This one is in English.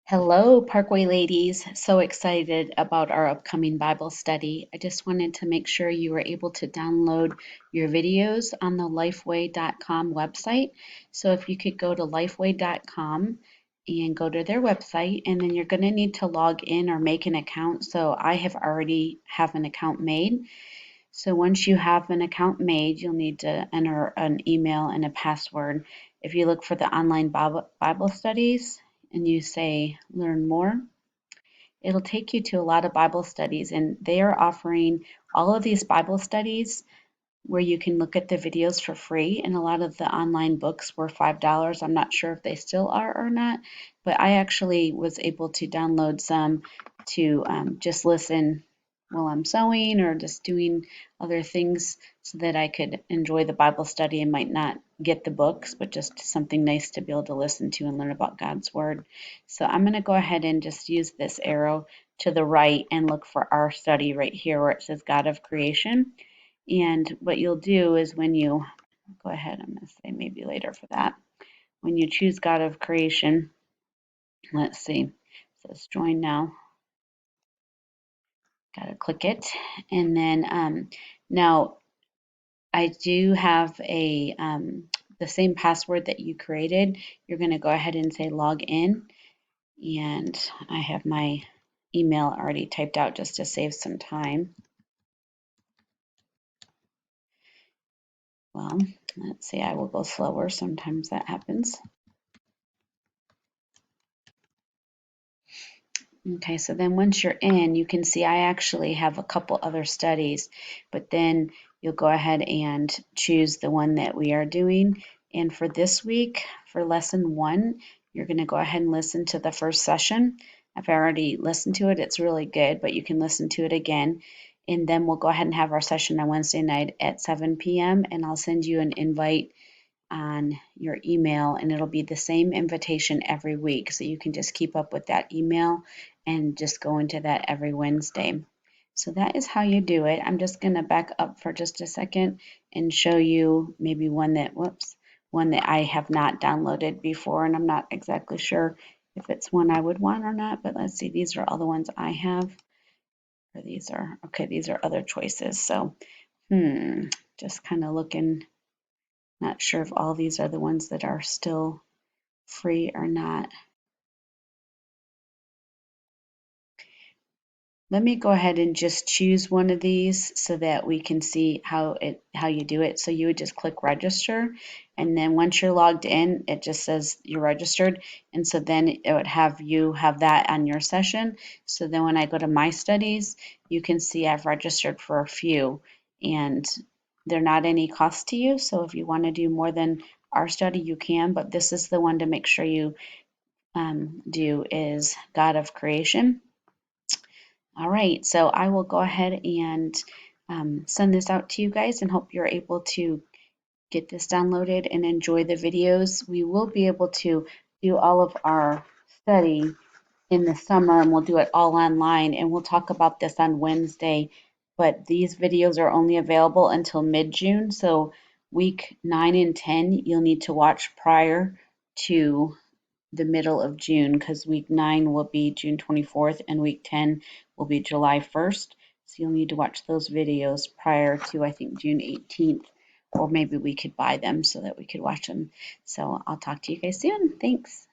Hello, Parkway ladies. So excited about our upcoming Bible study. I just wanted to make sure you were able to download your videos on the lifeway.com website. So if you could go to lifeway.com and go to their website, and then you're going to need to log in or make an account. So I have already have an account made. So once you have an account made, you'll need to enter an email and a password. If you look for the online Bible studies and you say learn more, it'll take you to a lot of Bible studies, and they are offering all of these Bible studies where you can look at the videos for free. And a lot of the online books were $5. I'm not sure if they still are or not, but I actually was able to download some to just listen while I'm sewing or just doing other things so that I could enjoy the Bible study and might not get the books, but just something nice to be able to listen to and learn about God's Word. So I'm going to go ahead and just use this arrow to the right and look for our study right here where it says God of Creation. And what you'll do is when you go ahead, I'm going to say maybe later for that. When you choose God of Creation, let's see, it says join now. Got to click it. And then now I do have the same password that you created. You're going to go ahead and say log in. And I have my email already typed out just to save some time. Well, let's see, I will go slower. Sometimes that happens. Okay, so then once you're in, you can see I actually have a couple other studies, but then you'll go ahead and choose the one that we are doing. And for this week, for lesson 1, you're going to go ahead and listen to the first session. I've already listened to it. It's really good, but you can listen to it again. And then we'll go ahead and have our session on Wednesday night at 7 p.m. And I'll send you an invite on your email, and it'll be the same invitation every week. So you can just keep up with that email and just go into that every Wednesday. So that is how you do it. I'm just going to back up for just a second and show you maybe one that I have not downloaded before, and I'm not exactly sure if it's one I would want or not, but let's see. These are all the ones I have. Or these are, okay, these are other choices. So, just kind of looking. Not sure if all these are the ones that are still free or not. Let me go ahead and just choose one of these so that we can see how you do it. So you would just click register, and then once you're logged in, it just says you're registered, and so then it would have you have that on your session. So then when I go to my studies, you can see I've registered for a few, and they're not any cost to you. So if you want to do more than our study, you can, but this is the one to make sure you do is God of Creation. All right, so I will go ahead and send this out to you guys and hope you're able to get this downloaded and enjoy the videos. We will be able to do all of our study in the summer, and we'll do it all online, and we'll talk about this on Wednesday, but these videos are only available until mid-June, so week 9 and 10 you'll need to watch prior to the middle of June, because week 9 will be June 24th and week 10 will be July 1st. So you'll need to watch those videos prior to, I think, June 18th, or maybe we could buy them so that we could watch them. So I'll talk to you guys soon. Thanks.